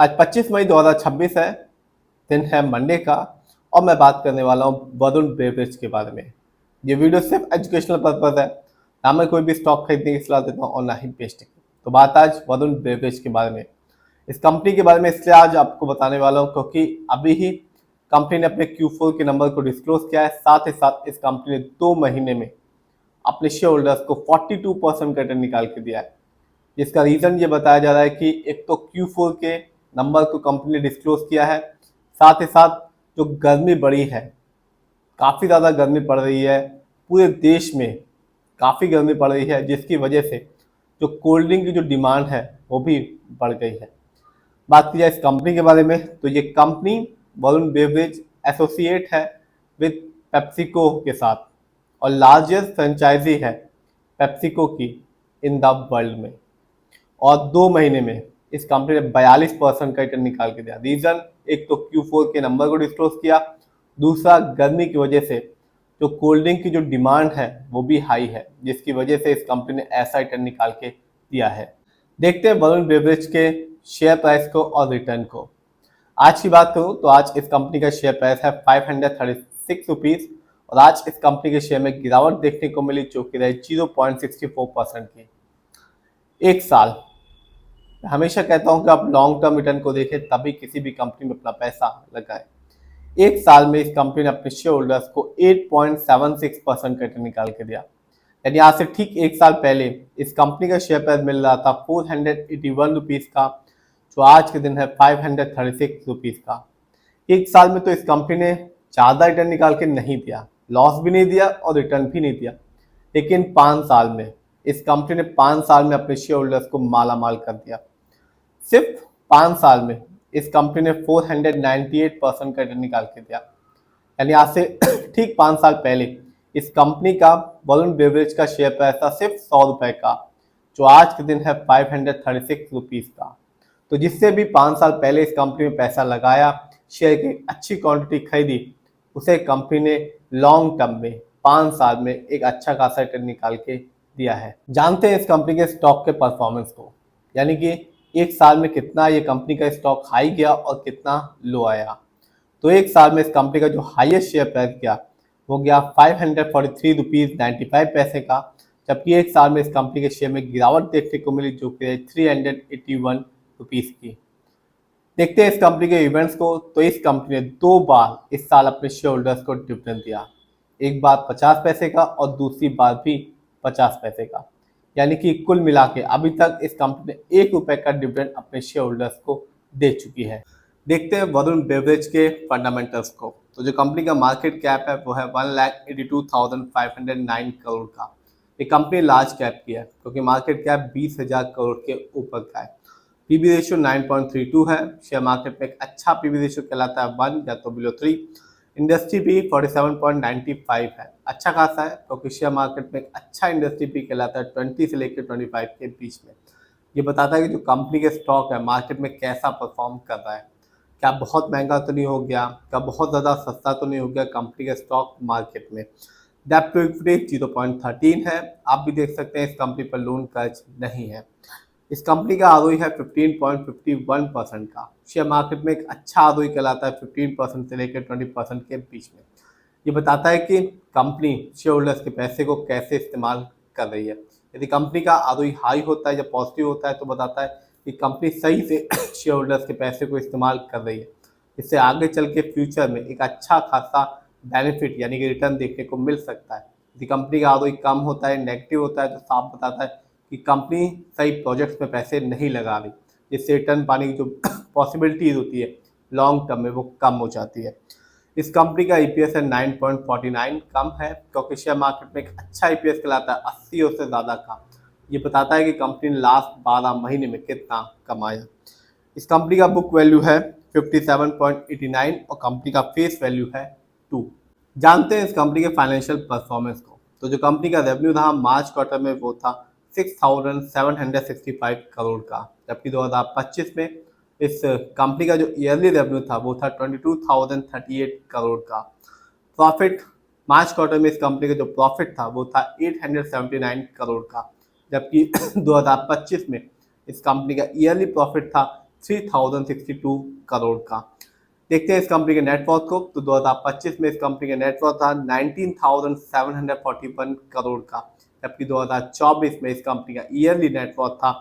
आज 25 मई 2026 है, दिन है मंडे का। और मैं बात करने वाला हूँ वरुण बेवरेज के बारे में। ये वीडियो सिर्फ एजुकेशनल पर्पज है, ना मैं कोई भी स्टॉक खरीदने की सलाह देता हूँ और ना ही बेचने की। तो बात आज वरुण बेवरेज के बारे में, इस कंपनी के बारे में इसलिए आज आपको बताने वाला हूँ क्योंकि अभी ही कंपनी ने अपने Q4 के नंबर को डिस्क्लोज किया है। साथ ही साथ इस कंपनी ने 2 महीने में अपने शेयर होल्डर्स को 42% का रिटर्न निकाल के दिया है। जिसका रीजन ये बताया जा रहा है कि एक तो Q4 के नंबर को कंपनी ने डिस्क्लोज किया है, साथ ही साथ जो गर्मी बढ़ी है, काफ़ी ज़्यादा गर्मी पड़ रही है पूरे देश में, काफ़ी गर्मी पड़ रही है, जिसकी वजह से जो कोल्ड ड्रिंक की जो डिमांड है वो भी बढ़ गई है। बात की जाए इस कंपनी के बारे में तो ये कंपनी वरुण बेवरेज एसोसिएट है विद पेप्सिको के साथ और लार्जेस्ट फ्रेंचाइजी है पेप्सिको की इन द वर्ल्ड में। और 2 महीने में इस कंपनी ने 42% का रिटर्न निकाल के दिया। रीजन एक तो Q4 के नंबर को डिस्क्लोज किया, दूसरा गर्मी की वजह से जो कोल्ड ड्रिंक की जो डिमांड है वो भी हाई है, जिसकी वजह से इस कंपनी ने ऐसा रिटर्न निकाल के दिया है। देखते हैं वरुण बेवरेज के शेयर प्राइस को और रिटर्न को। आज की बात करूं तो आज इस कंपनी का शेयर प्राइस है 536 रुपीज और आज इस कंपनी के शेयर में गिरावट देखने को मिली जो कि रही 0.64% की। एक साल, मैं हमेशा कहता हूं कि आप लॉन्ग टर्म रिटर्न को देखें तभी किसी भी कंपनी में अपना पैसा लगाएं। एक साल में इस कंपनी ने अपने शेयर होल्डर्स को 8.76% का रिटर्न निकाल के दिया। यानी आज से ठीक एक साल पहले इस कंपनी का शेयर प्राइस मिल रहा था 481 रुपीज़ का, जो आज के दिन है 536 रुपीज़ का। एक साल में तो इस कंपनी ने ज़्यादा रिटर्न निकाल के नहीं दिया, लॉस भी नहीं दिया और रिटर्न भी नहीं दिया। लेकिन 5 साल में इस कंपनी ने 5 साल में अपने शेयर होल्डर्स को माला माल कर दिया। सिर्फ 5 साल में इस कंपनी ने 498% का रिटर्न निकाल के दिया। यानी आज से ठीक 5 साल पहले इस कंपनी का वरुण बेवरेज का शेयर प्राइस था सिर्फ 100 रुपए का, जो आज के दिन है 536 रुपीज़ का। तो जिससे भी 5 साल पहले इस कंपनी में पैसा लगाया, शेयर की अच्छी क्वांटिटी खरीदी, उसे कंपनी ने लॉन्ग टर्म में 5 साल में एक अच्छा खासा रिटर्न निकाल के दिया है। जानते हैं इस कंपनी के स्टॉक के परफॉर्मेंस को, यानी कि एक साल में कितना ये कंपनी का स्टॉक हाई गया और कितना लो आया। तो एक साल में इस कंपनी का जो हाईएस्ट शेयर प्राइस गया वो गया 543 रुपीज़ 95 पैसे का, जबकि एक साल में इस कंपनी के शेयर में गिरावट देखने को मिली जो कि 381 रुपीज़ की। देखते हैं इस कंपनी के इवेंट्स को। तो इस कंपनी ने 2 बार इस साल अपने शेयर होल्डर्स को डिविडेंड दिया, एक बार 50 पैसे का और दूसरी बार भी 50 पैसे का। यानी कि कुल मिला के अभी तक इस कंपनी ने 1 रुपये का डिविडेंड अपने शेयर होल्डर्स को दे चुकी है। देखते हैं वरुण बेवरेज के फंडामेंटल्स को। तो जो कंपनी का मार्केट कैप है वो है 1,82,509 करोड़ का। ये कंपनी लार्ज कैप की है क्योंकि मार्केट कैप 20,000 करोड़ के ऊपर का है। पीबी रेशियो 9.32 है। शेयर मार्केट में एक अच्छा पीबी रेशियो कहलाता है 1 या तो बिलो 3। इंडस्ट्री भी 47.95 है, अच्छा खासा है क्योंकि शेयर मार्केट में एक अच्छा इंडस्ट्री भी कहलाता है 20 से लेकर 25 के बीच में। ये बताता है कि जो कंपनी के स्टॉक है मार्केट में कैसा परफॉर्म कर रहा है, क्या बहुत महंगा तो नहीं हो गया, क्या बहुत ज़्यादा सस्ता तो नहीं हो गया कंपनी का स्टॉक मार्केट में। डेप्ट टू इक्विटी 0.13 है। आप भी देख सकते हैं इस कंपनी पर लोन कर्ज नहीं है। इस कंपनी का आरओई है 15.51% का। शेयर मार्केट में एक अच्छा आरओई कहलाता है 15% से लेकर 20% के बीच में। ये बताता है कि कंपनी शेयर होल्डर्स के पैसे को कैसे इस्तेमाल कर रही है। यदि कंपनी का आरओई हाई होता है या पॉजिटिव होता है तो बताता है कि कंपनी सही से शेयर होल्डर्स के पैसे को इस्तेमाल कर रही है। इससे आगे चल के फ्यूचर में एक अच्छा खासा बेनिफिट यानी कि रिटर्न देखने को मिल सकता है। यदि कंपनी का आरओई कम होता है, नेगेटिव होता है, तो साफ बताता है कि कंपनी सही प्रोजेक्ट्स में पैसे नहीं लगा रही, जिससे रिटर्न पाने की जो पॉसिबिलिटीज होती है लॉन्ग टर्म में वो कम हो जाती है। इस कंपनी का ईपीएस है 9.49, कम है क्योंकि शेयर मार्केट में एक अच्छा ईपीएस कहलाता है 80 और से ज़्यादा का। ये बताता है कि कंपनी ने लास्ट 12 महीने में कितना कमाया। इस कंपनी का बुक वैल्यू है 57.89 और कंपनी का फेस वैल्यू है 2। जानते हैं इस कंपनी के फाइनेंशियल परफॉर्मेंस को। तो जो कंपनी का रेवेन्यू था मार्च क्वार्टर में वो था 6,765 करोड़ का, जबकि 2025 में इस कंपनी का जो ईयरली रेवेन्यू था वो था 22,038 करोड़ का। प्रॉफिट मार्च क्वार्टर में इस कंपनी का जो प्रॉफिट था वो था 879 करोड़ का, जबकि 2025 में इस कंपनी का ईयरली प्रॉफिट था 3062 करोड़ का। देखते हैं इस कंपनी के नेटवर्थ को, तो 2025 में इस कंपनी का नेटवर्थ था 19,741 करोड़ का, जबकि 2024 में इस कंपनी का ईयरली नेटवर्थ था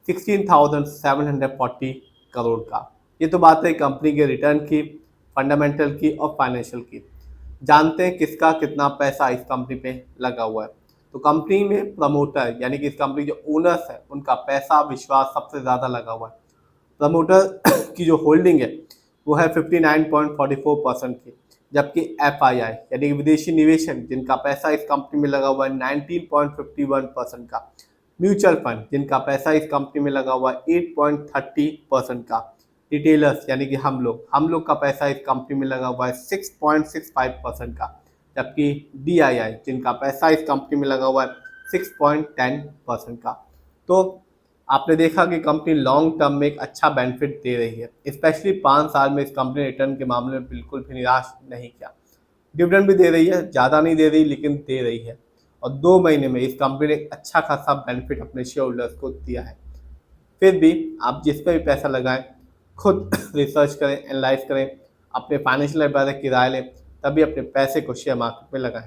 16,740 करोड़ का। ये तो बात है कंपनी के रिटर्न की, फंडामेंटल की और फाइनेंशियल की। जानते हैं किसका कितना पैसा इस कंपनी पे लगा हुआ है। तो कंपनी में प्रमोटर यानी कि इस कंपनी जो ओनर्स है उनका पैसा विश्वास सबसे ज़्यादा लगा हुआ है। प्रमोटर की जो होल्डिंग है वो है 59.44% की, जबकि FII यानी कि विदेशी निवेशक जिनका पैसा इस कंपनी में लगा हुआ है 19.51% का, म्यूचुअल फंड जिनका पैसा इस कंपनी में लगा हुआ है 8.30% का, रिटेलर्स यानी कि हम लोग का पैसा इस कंपनी में लगा हुआ है 6.65% का, जबकि DII जिनका पैसा इस कंपनी में लगा हुआ है 6.10% का। तो आपने देखा कि कंपनी लॉन्ग टर्म में एक अच्छा बेनिफिट दे रही है, स्पेशली 5 साल में इस कंपनी रिटर्न के मामले में बिल्कुल भी निराश नहीं किया। डिविडेंड भी दे रही है, ज़्यादा नहीं दे रही लेकिन दे रही है, और 2 महीने में इस कंपनी ने एक अच्छा खासा बेनिफिट अपने शेयर होल्डर्स को दिया है। फिर भी आप जिस पे भी पैसा लगाएं खुद रिसर्च करें, एनालाइज करें, अपने फाइनेंशियल एडवाइजर की राय लें, तभी अपने पैसे को शेयर मार्केट में लगाएं।